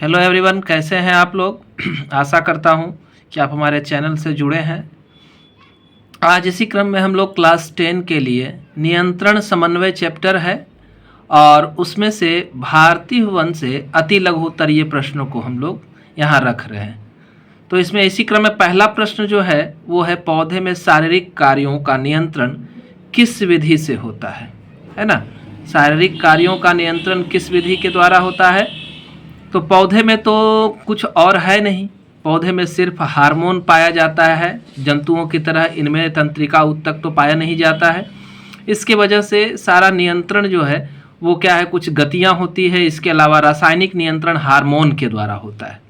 Hello everyone, कैसे हैं आप लोग। आशा करता हूं कि आप हमारे चैनल से जुड़े हैं। आज इसी क्रम में हम लोग क्लास 10 के लिए नियंत्रण समन्वय चैप्टर है और उसमें से भारतीय वन से अति लघुत्तरीय प्रश्नों को हम लोग यहाँ रख रहे हैं। तो इसमें इसी क्रम में पहला प्रश्न जो है वो है, पौधे में शारीरिक कार्यों का नियंत्रण किस विधि से होता है ना। शारीरिक कार्यों का नियंत्रण किस विधि के द्वारा होता है। तो पौधे में तो कुछ और है नहीं, पौधे में सिर्फ हार्मोन पाया जाता है। जंतुओं की तरह इनमें तंत्रिका ऊतक तो पाया नहीं जाता है। इसके वजह से सारा नियंत्रण जो है वो क्या है, कुछ गतियां होती है। इसके अलावा रासायनिक नियंत्रण हार्मोन के द्वारा होता है।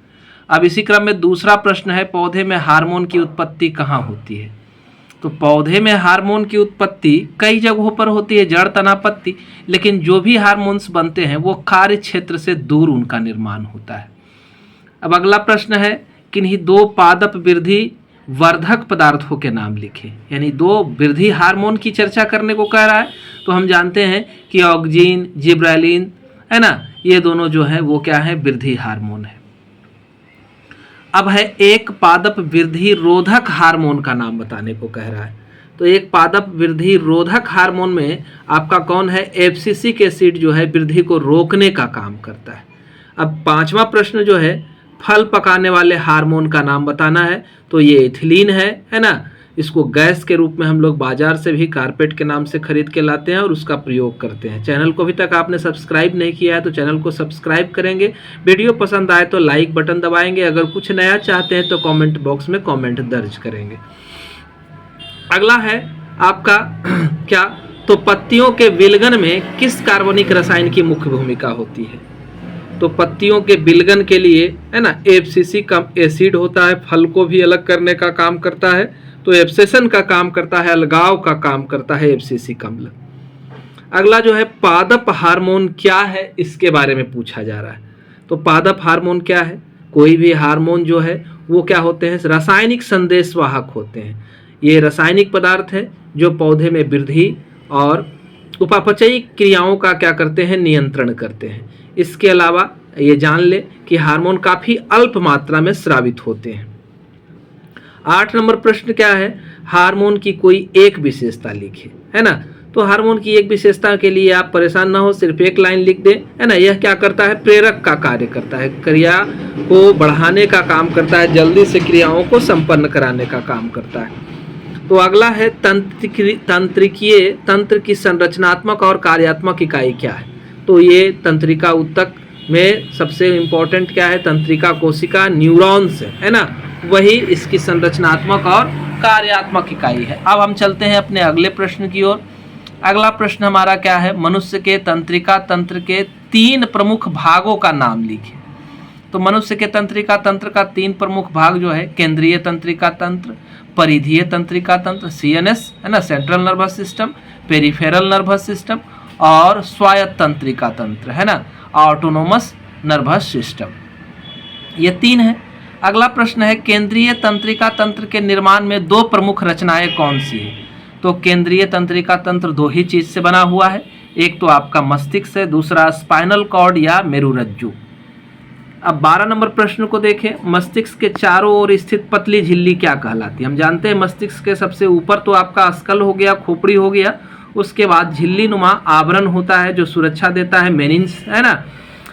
अब इसी क्रम में दूसरा प्रश्न है, पौधे में हार्मोन की उत्पत्ति कहाँ होती है। तो पौधे में हार्मोन की उत्पत्ति कई जगहों पर होती है, जड़ तना पत्ती, लेकिन जो भी हार्मोन्स बनते हैं वो कार्य क्षेत्र से दूर उनका निर्माण होता है। अब अगला प्रश्न है, किन्हीं दो पादप वृद्धि वर्धक पदार्थों के नाम लिखे। यानी दो वृद्धि हार्मोन की चर्चा करने को कह रहा है। तो हम जानते हैं कि ऑक्जिन, जिब्रेलिन है ना, ये दोनों जो है वो क्या है, वृद्धि हार्मोन है। अब है एक पादप वृद्धि रोधक हार्मोन का नाम बताने को कह रहा है। तो एक पादप वृद्धि रोधक हार्मोन में आपका कौन है, एब्सिसिक एसिड जो है वृद्धि को रोकने का काम करता है। अब पांचवा प्रश्न जो है, फल पकाने वाले हार्मोन का नाम बताना है। तो ये इथिलीन है ना। इसको गैस के रूप में हम लोग बाजार से भी कारपेट के नाम से खरीद के लाते हैं और उसका प्रयोग करते हैं। चैनल को अभी तक आपने सब्सक्राइब नहीं किया है तो चैनल को सब्सक्राइब करेंगे। वीडियो पसंद आए तो लाइक बटन दबाएंगे। अगर कुछ नया चाहते हैं तो कमेंट बॉक्स में कमेंट दर्ज करेंगे। अगला है आपका क्या, तो पत्तियों के विलगन में किस कार्बनिक रसायन की मुख्य भूमिका होती है। तो पत्तियों के विलगन के लिए है ना, एब्सिसिक एसिड होता है, फल को भी अलग करने का काम करता है। तो एब्सेशन का काम करता है, अलगाव का काम करता है एब्सिसिक अम्ल। अगला जो है, पादप हार्मोन क्या है, इसके बारे में पूछा जा रहा है। तो पादप हार्मोन क्या है, कोई भी हार्मोन जो है वो क्या होते हैं, रासायनिक संदेशवाहक होते हैं। ये रासायनिक पदार्थ है जो पौधे में वृद्धि और उपापचयी क्रियाओं का क्या करते हैं, नियंत्रण करते हैं। इसके अलावा ये जान ले कि हार्मोन काफ़ी अल्प मात्रा में स्रावित होते हैं। 8 नंबर प्रश्न क्या है, हार्मोन की कोई एक विशेषता लिखे, है ना। तो हार्मोन की एक विशेषता के लिए आप परेशान ना हो, सिर्फ एक लाइन लिख दें, है ना। यह क्या करता है, प्रेरक का कार्य करता है, क्रिया को बढ़ाने का काम करता है, जल्दी से क्रियाओं को संपन्न कराने का काम करता है। तो अगला है, तंत्रिकीय तंत्र की संरचनात्मक और कार्यात्मक इकाई क्या है। तो ये तंत्रिका ऊतक में सबसे इम्पोर्टेंट क्या है, तंत्रिका कोशिका, न्यूरॉन्स है ना, वही इसकी संरचनात्मक और कार्यात्मक इकाई है। अब हम चलते हैं अपने अगले प्रश्न की ओर। अगला प्रश्न हमारा क्या है, मनुष्य के तंत्रिका तंत्र के 3 प्रमुख भागों का नाम लिखें। तो मनुष्य के तंत्रिका तंत्र का 3 प्रमुख भाग जो है, केंद्रीय तंत्रिका तंत्र, परिधीय तंत्रिका तंत्र सीएनएस है ना, central nervous system, peripheral nervous system, और स्वायत्त तंत्रिका तंत्र है ना, ऑटोनोमस नर्वस सिस्टम। ये 3 है। अगला प्रश्न है, केंद्रीय तंत्रिका तंत्र के निर्माण में 2 प्रमुख रचनाएं कौन सी है। तो केंद्रीय तंत्रिका तंत्र 2 ही चीज से बना हुआ है, एक तो आपका मस्तिष्क है, दूसरा स्पाइनल कॉर्ड या मेरुरज्जु। अब 12 नंबर प्रश्न को देखें, मस्तिष्क के चारों ओर स्थित पतली झिल्ली क्या कहलाती है। हम जानते हैं मस्तिष्क के सबसे ऊपर तो आपका स्कल हो गया, खोपड़ी हो गया, उसके बाद झिल्ली नुमा आवरण होता है जो सुरक्षा देता है, मेनिंग्स है ना।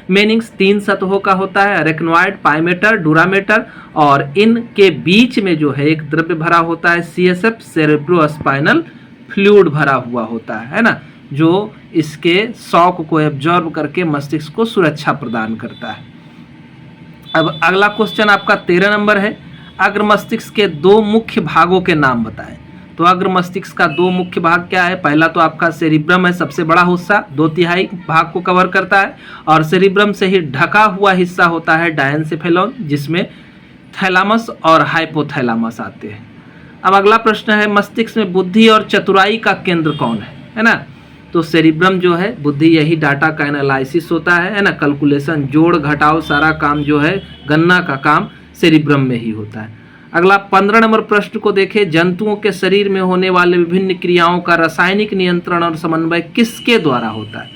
मेनिंग्स 3 सतहों का होता है, अरेक्नॉइड, पाइमेटर, डुरामेटर, और इनके बीच में जो है एक द्रव्य भरा होता है, सीएसएफ, सेरेब्रोस्पाइनल फ्लूइड भरा हुआ होता है ना, जो इसके शॉक को एब्जॉर्ब करके मस्तिष्क को सुरक्षा प्रदान करता है। अब अगला क्वेश्चन आपका 13 नंबर है, अग्र मस्तिष्क के 2 मुख्य भागों के नाम बताएं। तो अग्र मस्तिष्क का 2 मुख्य भाग क्या है, पहला तो आपका सेरिब्रम है, सबसे बड़ा हिस्सा 2/3 भाग को कवर करता है, और सेरिब्रम से ही ढका हुआ हिस्सा होता है डायनसेफेलॉन, जिसमें थैलामस और हाइपोथैलामस आते हैं। अब अगला प्रश्न है, मस्तिष्क में बुद्धि और चतुराई का केंद्र कौन है ना। तो सेरिब्रम जो है, बुद्धि यही डाटा का एनालिसिस होता है ना, कैलकुलेशन, जोड़ घटाव, सारा काम जो है गणना का काम सेरिब्रम में ही होता है। अगला 15 नंबर प्रश्न को देखें, जंतुओं के शरीर में होने वाले विभिन्न क्रियाओं का रासायनिक नियंत्रण और समन्वय किसके द्वारा होता है।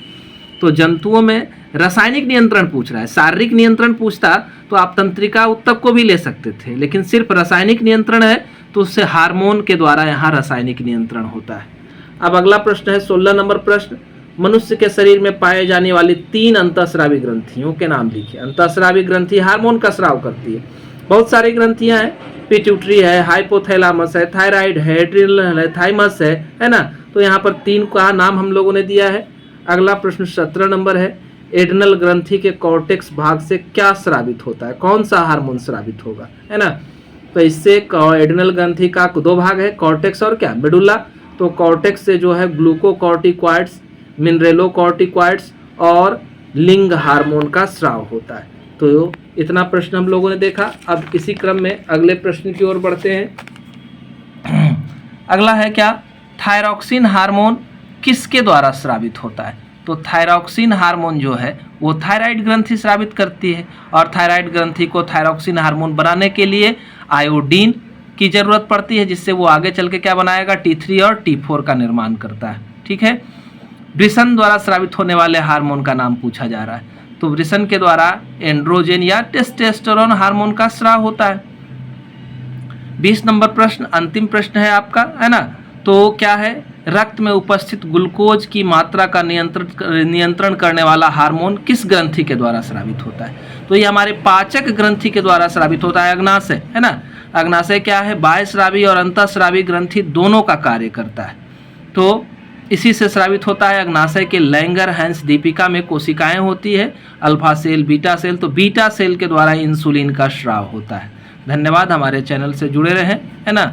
तो जंतुओं में रासायनिक नियंत्रण पूछ रहा है, शारीरिक नियंत्रण पूछता तो आप तंत्रिका उत्तक को भी ले सकते थे, लेकिन सिर्फ रासायनिक नियंत्रण है तो उससे हार्मोन के द्वारा यहाँ रासायनिक नियंत्रण होता है। अब अगला प्रश्न है 16 नंबर प्रश्न, मनुष्य के शरीर में पाए जाने वाली 3 अंतःस्रावी ग्रंथियों के नाम लिखिए। अंतःस्रावी ग्रंथि हार्मोन का स्राव करती है। बहुत सारी ग्रंथियां हैं, पिट्यूटरी है, हाइपोथैलामस है, थायराइड है, एड्रिनल है, थाइमस है ना। तो यहाँ पर 3 का नाम हम लोगों ने दिया है। अगला प्रश्न 17 नंबर है, एड्रिनल ग्रंथि के कॉर्टेक्स भाग से क्या स्रावित होता है, कौन सा हार्मोन स्रावित होगा, है ना। तो इससे एड्रिनल ग्रंथि का 2 भाग है, कॉर्टेक्स और क्या, मेडुला। तो कॉर्टेक्स से जो है ग्लूकोकॉर्टिकॉइड्स, मिनरेलोकॉर्टिकॉइड्स और लिंग हार्मोन का स्राव होता है। तो इतना प्रश्न हम लोगों ने देखा। अब इसी क्रम में अगले प्रश्न की ओर बढ़ते हैं। अगला है क्या, थायरॉक्सिन हार्मोन किसके द्वारा स्रावित होता है। तो थायरॉक्सिन हार्मोन जो है वो थायराइड ग्रंथि स्रावित करती है, और थायराइड ग्रंथि को थायरॉक्सिन हार्मोन बनाने के लिए आयोडीन की जरूरत पड़ती है, जिससे वो आगे चल के क्या बनाएगा, T3 और T4 का निर्माण करता है। ठीक है। वृषण द्वारा स्रावित होने वाले हार्मोन का नाम पूछा जा रहा है। तो वृषण के द्वारा एंड्रोजन या टेस्टोस्टेरोन हार्मोन का स्राव होता है। 20 नंबर प्रश्न अंतिम प्रश्न है आपका, है ना। तो क्या है, रक्त में उपस्थित ग्लूकोज की मात्रा का नियंत्रण करने वाला हार्मोन किस ग्रंथि के द्वारा स्रावित होता है। तो ये हमारे पाचक ग्रंथि के द्वारा स्रावित होता है, अग्नाशय, है ना। अग्नाशय क्या है, बाह्यस्रावी और अंतःस्रावी ग्रंथि दोनों का कार्य करता है। तो इसी से स्रावित होता है। अग्नाशय के लैंगर हैंस दीपिका में कोशिकाएं होती है, अल्फा सेल, बीटा सेल। तो बीटा सेल के द्वारा इंसुलिन का स्राव होता है। धन्यवाद, हमारे चैनल से जुड़े रहें, है ना।